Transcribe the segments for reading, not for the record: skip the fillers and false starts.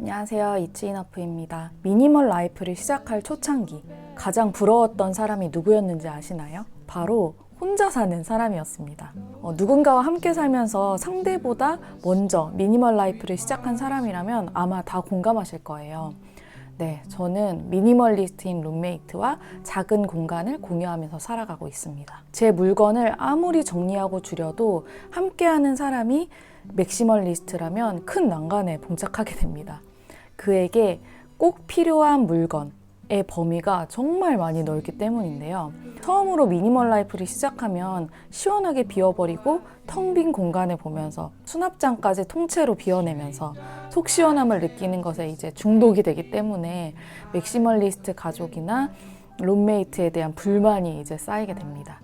안녕하세요. 이츠인어프입니다. 미니멀 라이프를 시작할 초창기 가장 부러웠던 사람이 누구였는지 아시나요? 바로 혼자 사는 사람이었습니다. 누군가와 함께 살면서 상대보다 먼저 미니멀 라이프를 시작한 사람이라면 아마 다 공감하실 거예요. 네, 저는 미니멀리스트인 룸메이트와 작은 공간을 공유하면서 살아가고 있습니다. 제 물건을 아무리 정리하고 줄여도 함께하는 사람이 맥시멀리스트라면 큰 난관에 봉착하게 됩니다. 그에게 꼭 필요한 물건의 범위가 정말 많이 넓기 때문인데요. 처음으로 미니멀 라이프를 시작하면 시원하게 비워버리고 텅 빈 공간을 보면서 수납장까지 통째로 비워내면서 속 시원함을 느끼는 것에 이제 중독이 되기 때문에 맥시멀리스트 가족이나 룸메이트에 대한 불만이 이제 쌓이게 됩니다.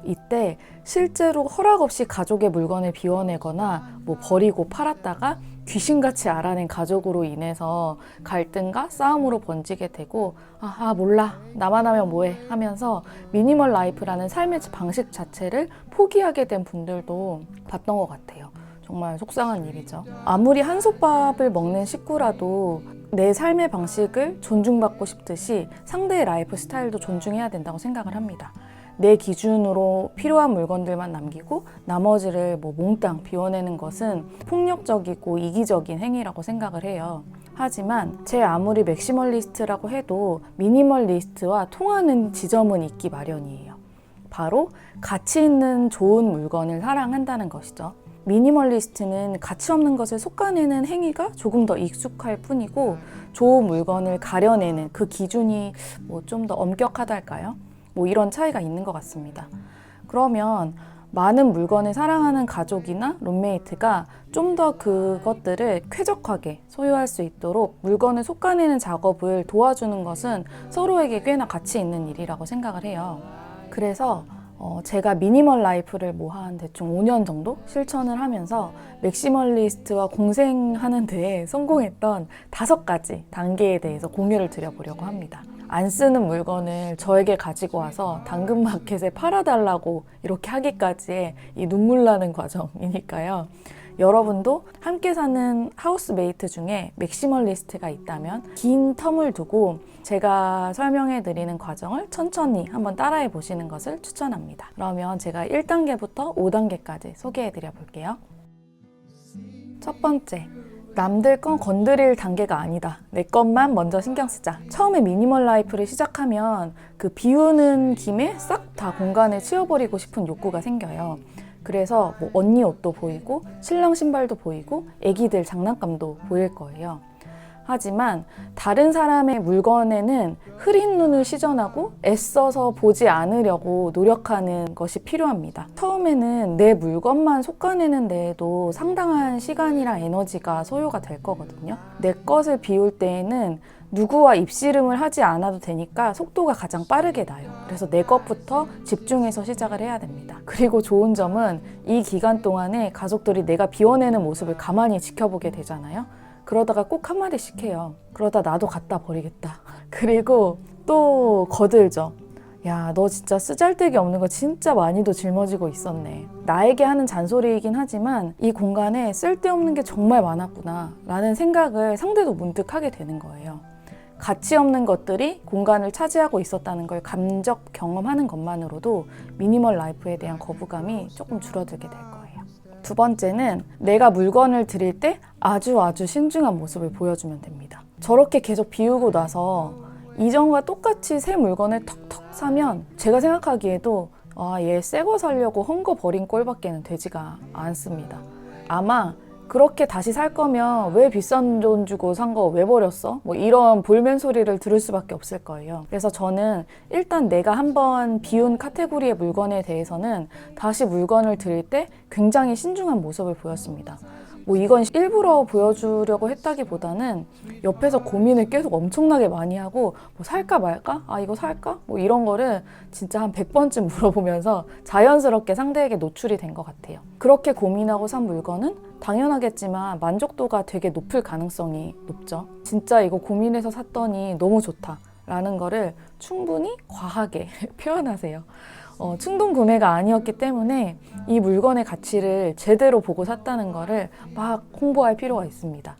이때 실제로 허락 없이 가족의 물건을 비워내거나 버리고 팔았다가 귀신같이 알아낸 가족으로 인해서 갈등과 싸움으로 번지게 되고 몰라 나만 하면 뭐해 하면서 미니멀 라이프라는 삶의 방식 자체를 포기하게 된 분들도 봤던 것 같아요. 정말 속상한 일이죠. 아무리 한솥밥을 먹는 식구라도 내 삶의 방식을 존중받고 싶듯이 상대의 라이프 스타일도 존중해야 된다고 생각을 합니다. 내 기준으로 필요한 물건들만 남기고 나머지를 몽땅 비워내는 것은 폭력적이고 이기적인 행위라고 생각을 해요. 하지만 제 아무리 맥시멀리스트라고 해도 미니멀리스트와 통하는 지점은 있기 마련이에요. 바로 가치 있는 좋은 물건을 사랑한다는 것이죠. 미니멀리스트는 가치 없는 것을 솎아내는 행위가 조금 더 익숙할 뿐이고 좋은 물건을 가려내는 그 기준이 좀 더 엄격하달까요? 이런 차이가 있는 것 같습니다. 그러면 많은 물건을 사랑하는 가족이나 룸메이트가 좀 더 그것들을 쾌적하게 소유할 수 있도록 물건을 솎아내는 작업을 도와주는 것은 서로에게 꽤나 가치 있는 일이라고 생각을 해요. 그래서 제가 미니멀 라이프를 한 대충 5년 정도 실천을 하면서 맥시멀리스트와 공생하는 데에 성공했던 5가지 단계에 대해서 공유를 드려보려고 합니다. 안 쓰는 물건을 저에게 가지고 와서 당근마켓에 팔아달라고 이렇게 하기까지의 이 눈물 나는 과정이니까요. 여러분도 함께 사는 하우스메이트 중에 맥시멀리스트가 있다면 긴 텀을 두고 제가 설명해 드리는 과정을 천천히 한번 따라해 보시는 것을 추천합니다. 그러면 제가 1단계부터 5단계까지 소개해 드려 볼게요. 첫 번째, 남들 건 건드릴 단계가 아니다. 내 것만 먼저 신경 쓰자. 처음에 미니멀 라이프를 시작하면 그 비우는 김에 싹 다 공간을 치워버리고 싶은 욕구가 생겨요. 그래서 언니 옷도 보이고 신랑 신발도 보이고 애기들 장난감도 보일 거예요. 하지만 다른 사람의 물건에는 흐린 눈을 시전하고 애써서 보지 않으려고 노력하는 것이 필요합니다. 처음에는 내 물건만 솎아내는 데에도 상당한 시간이랑 에너지가 소요가 될 거거든요. 내 것을 비울 때에는 누구와 입씨름을 하지 않아도 되니까 속도가 가장 빠르게 나요. 그래서 내 것부터 집중해서 시작을 해야 됩니다. 그리고 좋은 점은 이 기간 동안에 가족들이 내가 비워내는 모습을 가만히 지켜보게 되잖아요. 그러다가 꼭 한마디씩 해요. 그러다 나도 갖다 버리겠다. 그리고 또 거들죠. 야, 너 진짜 쓰잘데기 없는 거 진짜 많이도 짊어지고 있었네. 나에게 하는 잔소리이긴 하지만 이 공간에 쓸데없는 게 정말 많았구나 라는 생각을 상대도 문득 하게 되는 거예요. 가치 없는 것들이 공간을 차지하고 있었다는 걸 감적 경험하는 것만으로도 미니멀 라이프에 대한 거부감이 조금 줄어들게 될 거예요. 두 번째는 내가 물건을 드릴 때 아주 신중한 모습을 보여주면 됩니다. 저렇게 계속 비우고 나서 이전과 똑같이 새 물건을 턱턱 사면 제가 생각하기에도 얘 새 거 사려고 헝거 버린 꼴밖에는 되지가 않습니다. 아마 그렇게 다시 살 거면 왜 비싼 돈 주고 산 거 왜 버렸어? 이런 볼멘 소리를 들을 수밖에 없을 거예요. 그래서 저는 일단 내가 한번 비운 카테고리의 물건에 대해서는 다시 물건을 드릴 때 굉장히 신중한 모습을 보였습니다. 이건 일부러 보여주려고 했다기보다는 옆에서 고민을 계속 엄청나게 많이 하고 살까 말까? 이거 살까? 이런 거를 진짜 한 100번쯤 물어보면서 자연스럽게 상대에게 노출이 된 것 같아요. 그렇게 고민하고 산 물건은 당연하겠지만 만족도가 되게 높을 가능성이 높죠. 진짜 이거 고민해서 샀더니 너무 좋다 라는 거를 충분히 과하게 표현하세요. 충동 구매가 아니었기 때문에 이 물건의 가치를 제대로 보고 샀다는 거를 막 홍보할 필요가 있습니다.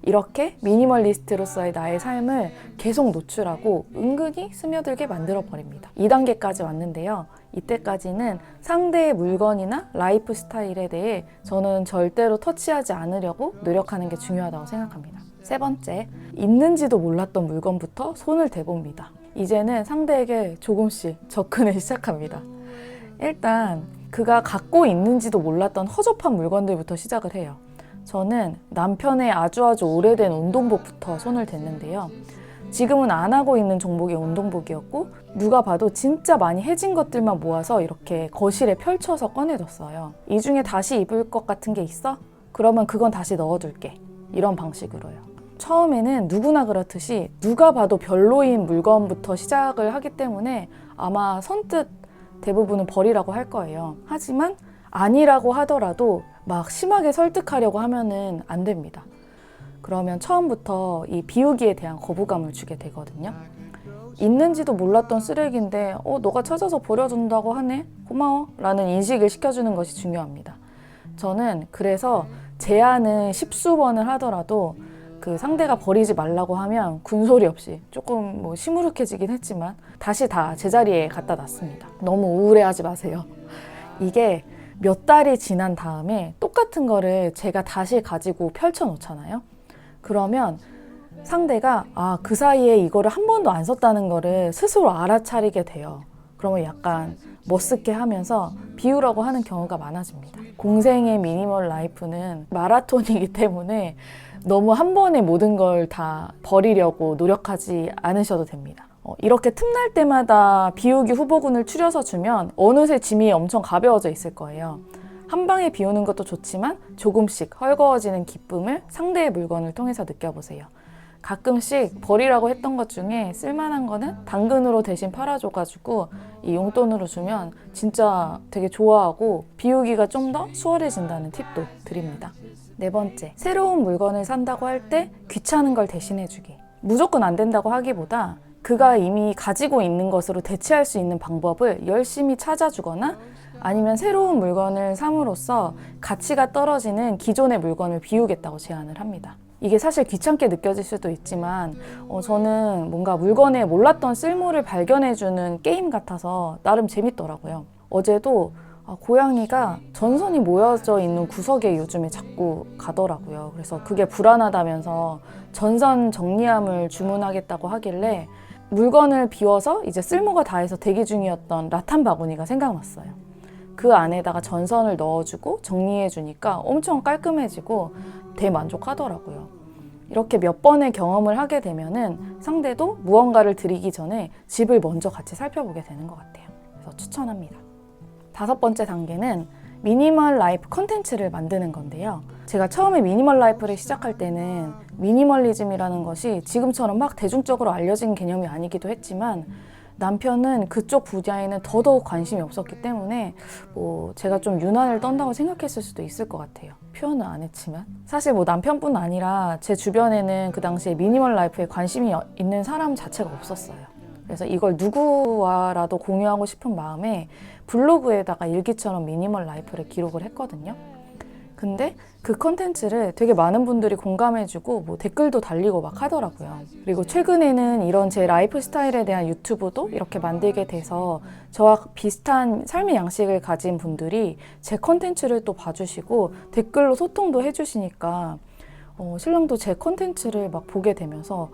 이렇게 미니멀리스트로서의 나의 삶을 계속 노출하고 은근히 스며들게 만들어버립니다. 2단계까지 왔는데요. 이때까지는 상대의 물건이나 라이프 스타일에 대해 저는 절대로 터치하지 않으려고 노력하는 게 중요하다고 생각합니다. 세 번째, 있는지도 몰랐던 물건부터 손을 대봅니다. 이제는 상대에게 조금씩 접근을 시작합니다. 일단 그가 갖고 있는지도 몰랐던 허접한 물건들부터 시작을 해요. 저는 남편의 아주 오래된 운동복부터 손을 댔는데요. 지금은 안 하고 있는 종목의 운동복이었고 누가 봐도 진짜 많이 해진 것들만 모아서 이렇게 거실에 펼쳐서 꺼내뒀어요. 이 중에 다시 입을 것 같은 게 있어? 그러면 그건 다시 넣어둘게. 이런 방식으로요. 처음에는 누구나 그렇듯이 누가 봐도 별로인 물건부터 시작을 하기 때문에 아마 선뜻 대부분은 버리라고 할 거예요. 하지만 아니라고 하더라도 막 심하게 설득하려고 하면은 안 됩니다. 그러면 처음부터 이 비우기에 대한 거부감을 주게 되거든요. 있는지도 몰랐던 쓰레기인데 너가 찾아서 버려준다고 하네? 고마워 라는 인식을 시켜주는 것이 중요합니다. 저는 그래서 제안은 10수번을 하더라도 그 상대가 버리지 말라고 하면 군소리 없이 조금 시무룩해지긴 했지만 다시 다 제자리에 갖다 놨습니다. 너무 우울해하지 마세요. 이게 몇 달이 지난 다음에 똑같은 거를 제가 다시 가지고 펼쳐 놓잖아요. 그러면 상대가 그 사이에 이거를 한 번도 안 썼다는 거를 스스로 알아차리게 돼요. 그러면 약간 멋스게 하면서 비우라고 하는 경우가 많아집니다. 공생의 미니멀 라이프는 마라톤이기 때문에 너무 한 번에 모든 걸 다 버리려고 노력하지 않으셔도 됩니다. 이렇게 틈날 때마다 비우기 후보군을 추려서 주면 어느새 짐이 엄청 가벼워져 있을 거예요. 한 방에 비우는 것도 좋지만 조금씩 헐거워지는 기쁨을 상대의 물건을 통해서 느껴보세요. 가끔씩 버리라고 했던 것 중에 쓸만한 거는 당근으로 대신 팔아줘가지고 이 용돈으로 주면 진짜 되게 좋아하고 비우기가 좀 더 수월해진다는 팁도 드립니다. 네 번째, 새로운 물건을 산다고 할 때 귀찮은 걸 대신해주기. 무조건 안 된다고 하기보다 그가 이미 가지고 있는 것으로 대체할 수 있는 방법을 열심히 찾아주거나 아니면 새로운 물건을 삼으로써 가치가 떨어지는 기존의 물건을 비우겠다고 제안을 합니다. 이게 사실 귀찮게 느껴질 수도 있지만 저는 뭔가 물건에 몰랐던 쓸모를 발견해주는 게임 같아서 나름 재밌더라고요. 어제도 고양이가 전선이 모여져 있는 구석에 요즘에 자꾸 가더라고요. 그래서 그게 불안하다면서 전선 정리함을 주문하겠다고 하길래 물건을 비워서 이제 쓸모가 다해서 대기 중이었던 라탄 바구니가 생각났어요. 그 안에다가 전선을 넣어주고 정리해주니까 엄청 깔끔해지고 대만족하더라고요. 이렇게 몇 번의 경험을 하게 되면은 상대도 무언가를 드리기 전에 집을 먼저 같이 살펴보게 되는 것 같아요. 그래서 추천합니다. 5번째 단계는 미니멀 라이프 컨텐츠를 만드는 건데요. 제가 처음에 미니멀 라이프를 시작할 때는 미니멀리즘이라는 것이 지금처럼 막 대중적으로 알려진 개념이 아니기도 했지만 남편은 그쪽 분야에는 더더욱 관심이 없었기 때문에 제가 좀 유난을 떤다고 생각했을 수도 있을 것 같아요. 표현은 안 했지만 사실 남편뿐 아니라 제 주변에는 그 당시에 미니멀 라이프에 관심이 있는 사람 자체가 없었어요. 그래서 이걸 누구와라도 공유하고 싶은 마음에 블로그에다가 일기처럼 미니멀 라이프를 기록을 했거든요. 근데 그 컨텐츠를 되게 많은 분들이 공감해주고 댓글도 달리고 막 하더라고요. 그리고 최근에는 이런 제 라이프 스타일에 대한 유튜브도 이렇게 만들게 돼서 저와 비슷한 삶의 양식을 가진 분들이 제 컨텐츠를 또 봐주시고 댓글로 소통도 해주시니까 신랑도 제 컨텐츠를 막 보게 되면서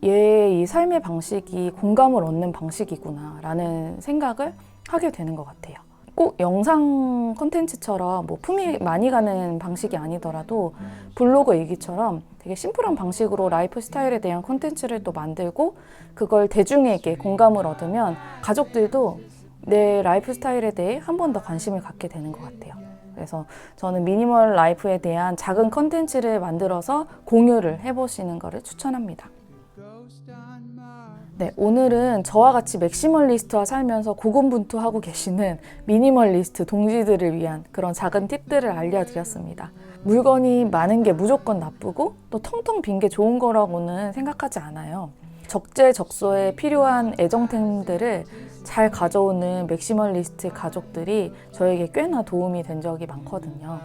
얘의 이 삶의 방식이 공감을 얻는 방식이구나 라는 생각을 하게 되는 것 같아요. 꼭 영상 콘텐츠처럼 품이 많이 가는 방식이 아니더라도 블로그 일기처럼 되게 심플한 방식으로 라이프 스타일에 대한 콘텐츠를 또 만들고 그걸 대중에게 공감을 얻으면 가족들도 내 라이프 스타일에 대해 한 번 더 관심을 갖게 되는 것 같아요. 그래서 저는 미니멀 라이프에 대한 작은 콘텐츠를 만들어서 공유를 해보시는 것을 추천합니다. 네, 오늘은 저와 같이 맥시멀리스트와 살면서 고군분투하고 계시는 미니멀리스트 동지들을 위한 그런 작은 팁들을 알려드렸습니다. 물건이 많은 게 무조건 나쁘고 또 텅텅 빈 게 좋은 거라고는 생각하지 않아요. 적재적소에 필요한 애정템들을 잘 가져오는 맥시멀리스트 가족들이 저에게 꽤나 도움이 된 적이 많거든요.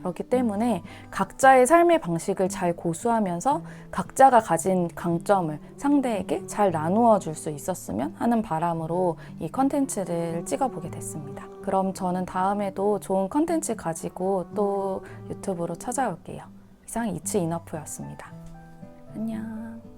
그렇기 때문에 각자의 삶의 방식을 잘 고수하면서 각자가 가진 강점을 상대에게 잘 나누어 줄 수 있었으면 하는 바람으로 이 컨텐츠를 찍어보게 됐습니다. 그럼 저는 다음에도 좋은 컨텐츠 가지고 또 유튜브로 찾아올게요. 이상 이츠 이너프였습니다. 안녕.